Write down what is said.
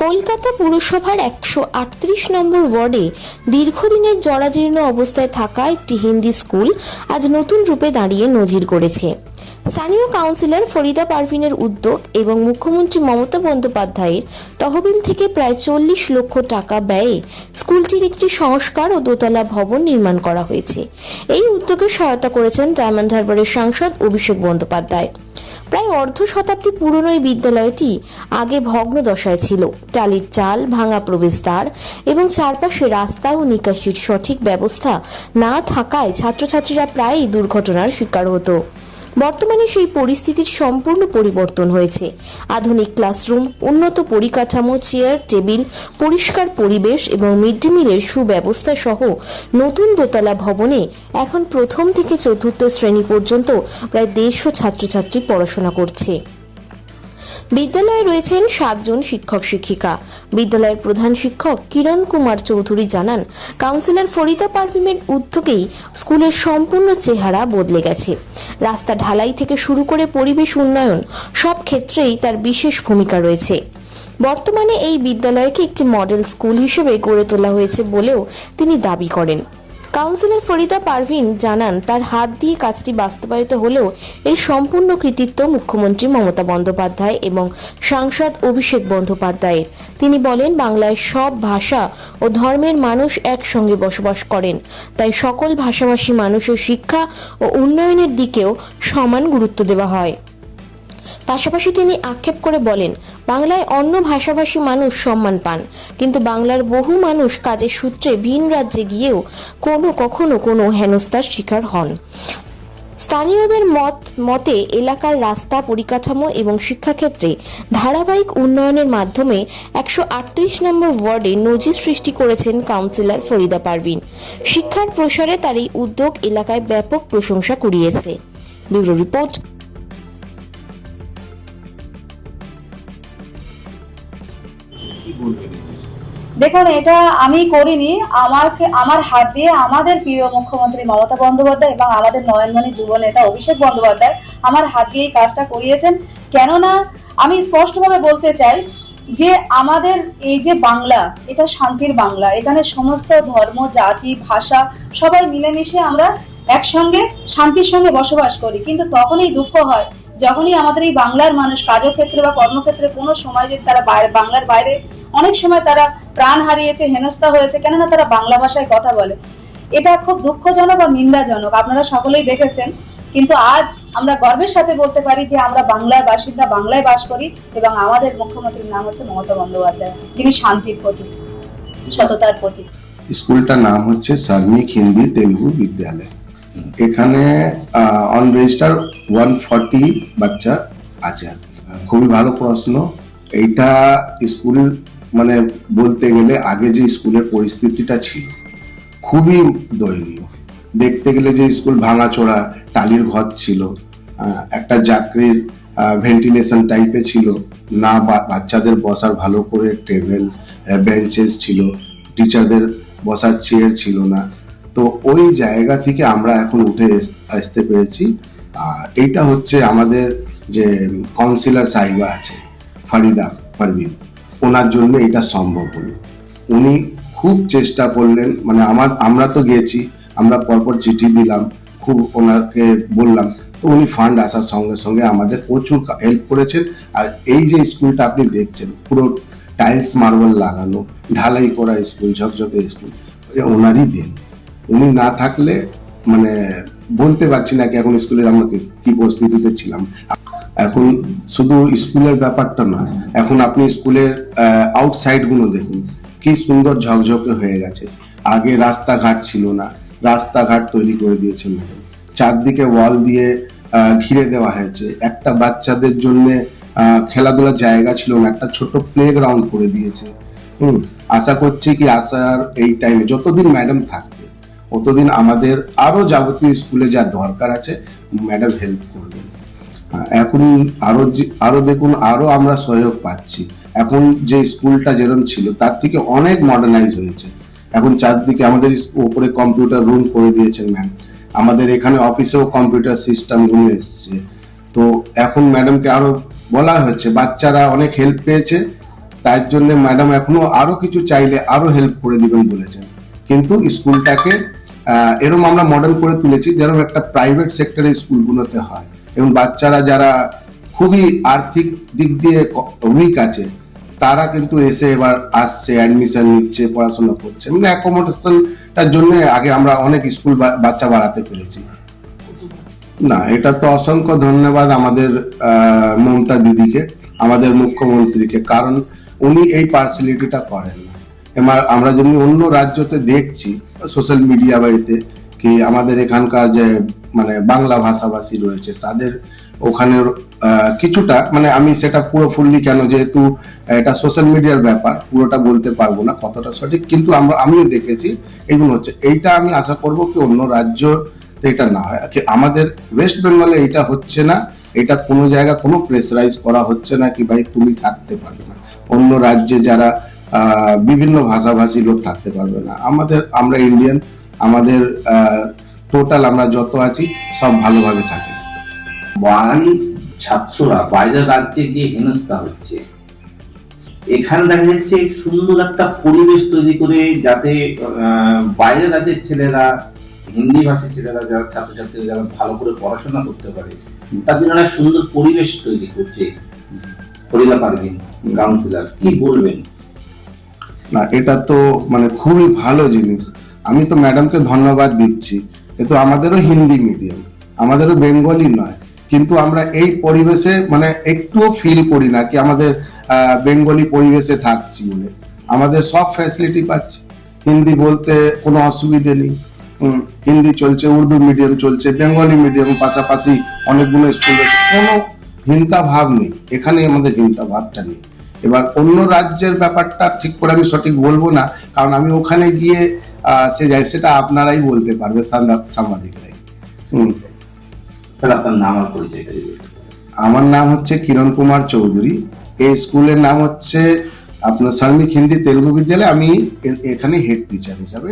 কলকাতা পুরসভার 138 নম্বর ওয়ার্ডে দীর্ঘদিনের জরাজীর্ণ অবস্থায় থাকা একটি হিন্দি স্কুল আজ নতুন রূপে দাঁড়িয়ে নজির গড়েছে। স্থানীয় কাউন্সিলর ফরিদা পারভিনের উদ্যোগ এবং মুখ্যমন্ত্রী মমতা বন্দ্যোপাধ্যায়ের তহবিল থেকে প্রায় 40 লক্ষ টাকা ব্যয়ে স্কুলটির একটি সংস্কার ও দোতলা ভবন নির্মাণ করা হয়েছে। এই উদ্যোগে সহায়তা করেছেন ডায়মন্ড হারবারের সাংসদ অভিষেক বন্দ্যোপাধ্যায়। প্রায় অর্ধ শতাব্দী পুরনো এই বিদ্যালয়টি আগে ভগ্ন দশায় ছিল। টালির চাল, ভাঙা প্রবেশদ্বার এবং চারপাশে রাস্তা ও নিকাশির সঠিক ব্যবস্থা না থাকায় ছাত্রছাত্রীরা প্রায়ই দুর্ঘটনার শিকার হতো। বর্তমানে সেই পরিস্থিতির সম্পূর্ণ পরিবর্তন হয়েছে। আধুনিক ক্লাসরুম, উন্নত পরিকাঠামো, চেয়ার টেবিল, পরিষ্কার পরিবেশ এবং মিড ডে মিলের সুব্যবস্থা সহ নতুন দোতলা ভবনে এখন প্রথম থেকে চতুর্থ শ্রেণী পর্যন্ত প্রায় 150 ছাত্রছাত্রী পড়াশোনা করছে। বিদ্যালয়ে রয়েছেন 7 জন শিক্ষক শিক্ষিকা। বিদ্যালয়ের প্রধান শিক্ষক কিরণ কুমার চৌধুরী জানান, কাউন্সিলর ফরিদা পারভিনের উদ্যোগেই স্কুলের সম্পূর্ণ চেহারা বদলে গেছে। রাস্তা ঢালাই থেকে শুরু করে পরিবেশ উন্নয়ন সব ক্ষেত্রেই তার বিশেষ ভূমিকা রয়েছে। বর্তমানে এই বিদ্যালয়কে একটি মডেল স্কুল হিসেবে গড়ে তোলা হয়েছে বলেও তিনি দাবি করেন। কাউন্সিলর ফরিদা পারভিন জানান, তার হাত দিয়ে কাজটি বাস্তবায়িত হলেও এর সম্পূর্ণ কৃতিত্ব মুখ্যমন্ত্রী মমতা বন্দ্যোপাধ্যায় এবং সাংসদ অভিষেক বন্দ্যোপাধ্যায়ের। তিনি বলেন, বাংলায় সব ভাষা ও ধর্মের মানুষ একসঙ্গে বসবাস করেন, তাই সকল ভাষাভাষী মানুষের শিক্ষা ও উন্নয়নের দিকেও সমান গুরুত্ব দেওয়া হয়। পাশাপাশি তিনি আক্ষেপ করে বলেন, বাংলায় অন্য ভাষাভাষী মানুষ সম্মান পান, কিন্তু বাংলার বহু মানুষ কাজের সূত্রে ভিন রাজ্যে গিয়েও কখনো কোনো হেনস্থার শিকার হন। স্থানীয়দের মতে এলাকার রাস্তা, পরিকাঠামো এবং শিক্ষাক্ষেত্রে ধারাবাহিক উন্নয়নের মাধ্যমে 138 নম্বর ওয়ার্ডে নজির সৃষ্টি করেছেন কাউন্সিলর ফরিদা পারভিন। শিক্ষার প্রসারে তার এই উদ্যোগ এলাকায় ব্যাপক প্রশংসা কুড়িয়েছে। Bureau report. দেখুন, এটা আমি করিনি। আমার হাত দিয়ে আমাদের প্রিয় মুখ্যমন্ত্রী মমতা বন্দ্যোপাধ্যায় এবং আমাদের নয়নমণি যুব নেতা অভিষেক বন্দ্যোপাধ্যায় আমার হাত দিয়ে এই কাজটা করিয়েছেন। কেননা আমি স্পষ্টভাবে বলতে চাই যে আমাদের এই যে বাংলা, এটা শান্তির বাংলা। এখানে সমস্ত ধর্ম, জাতি, ভাষা সবাই মিলেমিশে আমরা একসঙ্গে শান্তির সঙ্গে বসবাস করি। কিন্তু তখনই দুঃখ হয় যখনই আমাদের এই বাংলার মানুষ কাজক্ষেত্রে বা কর্মক্ষেত্রে কোনো সময় যে তারা বাংলার বাইরে অনেক সময় তারা প্রাণ হারিয়েছে, হেনস্থা হয়েছে, কেননা তারা বাংলা ভাষায় কথা বলে। এটা খুব দুঃখজনক ও নিন্দাজনক, আপনারা সকলেই দেখেছেন। কিন্তু আজ আমরা গর্বের সাথে বলতে পারি যে আমরা বাংলার বাসিন্দা, বাংলায় বাস করি এবং আমাদের মুখ্যমন্ত্রীর নাম হচ্ছে মমতা বন্দ্যোপাধ্যায়, যিনি শান্তির প্রতীক, সততার প্রতীক। স্কুলটার নাম হচ্ছে সার্মিক হিন্দি তেলুগু বিদ্যালয়। এখানে অন রেজিস্টার 140 বাচ্চা আছে। খুবই ভালো প্রশ্ন। এইটা স্কুল মানে বলতে গেলে আগে যে স্কুলের পরিস্থিতিটা ছিল খুবই দয়নীয়। দেখতে গেলে যে স্কুল ভাঙাচোরা, টালির ঘর ছিল, একটা চাকরির ভেন্টিলেশন টাইপে ছিল না, বাচ্চাদের বসার ভালো করে টেবিল বেঞ্চেস ছিল, টিচারদের বসার চেয়ার ছিল না। তো ওই জায়গা থেকে আমরা এখন উঠে আসতে পেরেছি। এইটা হচ্ছে আমাদের যে কাউন্সিলর সাহিবা আছে ফরিদা পারভিন, ওনার জন্য এটা সম্ভব হলো। উনি খুব চেষ্টা করলেন, মানে আমরা তো গিয়েছি, আমরা পরপর চিঠি দিলাম, খুব ওনাকে বললাম, তো উনি ফান্ড আসার সঙ্গে সঙ্গে আমাদের প্রচুর হেল্প করেছেন। আর এই যে স্কুলটা আপনি দেখছেন, পুরো টাইলস মার্বেল লাগানো, ঢালাই করা স্কুল, ঝকঝকে স্কুল, ওনারই দেন। উনি না থাকলে মানে বলতে পারছি না কি এখন স্কুলের আমরা কি পরিস্থিতিতে ছিলাম। এখন শুধু স্কুলের ব্যাপারটা নয়, এখন আপনি স্কুলের আউটসাইড গুলো দেখুন কি সুন্দর ঝকঝকে হয়ে গেছে। আগে রাস্তাঘাট ছিল না, রাস্তাঘাট তৈরি করে দিয়েছে ম্যাডাম। চারদিকে ওয়াল দিয়ে ঘিরে দেওয়া হয়েছে। একটা বাচ্চাদের জন্য খেলাধুলার জায়গা ছিল না, একটা ছোট প্লে গ্রাউন্ড করে দিয়েছে। আশা করছি কি আসার এই টাইমে যতদিন ম্যাডাম থাকবে ততদিন আমাদের আরো যাবতীয় স্কুলে যা দরকার আছে ম্যাডাম হেল্প করবেন। এখন আরো দেখুন, আরো আমরা সহযোগ পাচ্ছি। এখন যে স্কুলটা যেরকম ছিল তার থেকে অনেক মডার্নাইজ হয়েছে। এখন চারদিকে আমাদের উপরে কম্পিউটার রুম করে দিয়েছেন ম্যাম। আমাদের এখানে অফিসেও কম্পিউটার সিস্টেম রুম এসছে। তো এখন ম্যাডামকে আরো বলা হচ্ছে, বাচ্চারা অনেক হেল্প পেয়েছে, তার জন্য ম্যাডাম এখনো আরো কিছু চাইলে আরো হেল্প করে দিবেন বলেছেন, কিন্তু স্কুলটাকে এরকম আমরা মডেল করে তুলেছি যেরকম একটা প্রাইভেট সেক্টরের স্কুলগুলোতে হয়, এবং বাচ্চারা যারা খুবই আর্থিক দিক দিয়ে উইক আছে তারা কিন্তু এসে এবার আসছে, অ্যাডমিশন নিচ্ছে, পড়াশোনা করছে, মানে অ্যাকোমোডেশনটার জন্য আগে আমরা অনেক স্কুল বাচ্চা বাড়াতে পেরেছি। না, এটা তো অসংখ্য ধন্যবাদ আমাদের মমতা দিদিকে, আমাদের মুখ্যমন্ত্রীকে, কারণ উনি এই পার্সিয়ালিটিটা করেন না। এবার আমরা যেমনি অন্য রাজ্যতে দেখছি সোশ্যাল মিডিয়া বাড়িতে কি আমাদের এখানকার যে মানে বাংলা ভাষাভাষী রয়েছে তাদের ওখানে কিছুটা, মানে আমি সেটা পুরো ফুললি কেন, যেহেতু এটা সোশ্যাল মিডিয়ার ব্যাপার পুরোটা বলতে পারবো না কতটা সঠিক, কিন্তু আমিও দেখেছি এগুলো হচ্ছে। এইটা আমি আশা করব কি অন্য রাজ্য এটা না হয়, আমাদের ওয়েস্ট বেঙ্গলে এইটা হচ্ছে না, এটা কোনো জায়গা কোনো প্রেসারাইজ করা হচ্ছে না কি ভাই তুমি থাকতে পারবে না, অন্য রাজ্যে যারা বিভিন্ন ভাষাভাষী লোক থাকতে পারবে না। আমরা ইন্ডিয়ান, আমাদের টোটাল আমরা যত আছি সব ভালোভাবে থাকি। বাঙালি ছাত্ররা বাইরের রাজ্যে গিয়ে হেনস্থা হচ্ছে, এখানে দেখা যাচ্ছে সুন্দর একটা পরিবেশ তৈরি করে যাতে বাইরের রাজ্যের ছেলেরা, হিন্দি ভাষী ছেলেরা, যারা ছাত্রছাত্রীরা যারা ভালো করে পড়াশোনা করতে পারে তার জন্য একটা সুন্দর পরিবেশ তৈরি করছে ফরিদা পারভিন কাউন্সিলর, কি বলবেন? না, এটা তো মানে খুবই ভালো জিনিস, আমি তো ম্যাডামকে ধন্যবাদ দিচ্ছি। কিন্তু আমাদেরও হিন্দি মিডিয়াম, আমাদেরও বেঙ্গলি নয়, কিন্তু আমরা এই পরিবেশে মানে একটুও ফিল করি না কি আমাদের বেঙ্গলি পরিবেশে থাকছি বলে। আমাদের সব ফ্যাসিলিটি পাচ্ছি, হিন্দি বলতে কোনো অসুবিধে নেই, হিন্দি চলছে, উর্দু মিডিয়াম চলছে, বেঙ্গলি মিডিয়াম পাশাপাশি অনেকগুলো স্কুল রয়েছে, কোনো হিংসা ভাব নেই এখানে, আমাদের হিংসা ভাবটা নেই। এবার অন্য রাজ্যের ব্যাপারটা ঠিক করে আমি সঠিক বলবো না, কারণ আমি ওখানে গিয়ে সেটা আপনারাই বলতে পারবে, সাংবাদিকরাই। স্যার আপনার নাম আর পরিচয়টা দিবেন? আমার নাম হচ্ছে কিরণ কুমার চৌধুরী, এই স্কুলের নাম হচ্ছে আপনার সার্মিক হিন্দি তেলুগু বিদ্যালয়, আমি এখানে হেড টিচার হিসাবে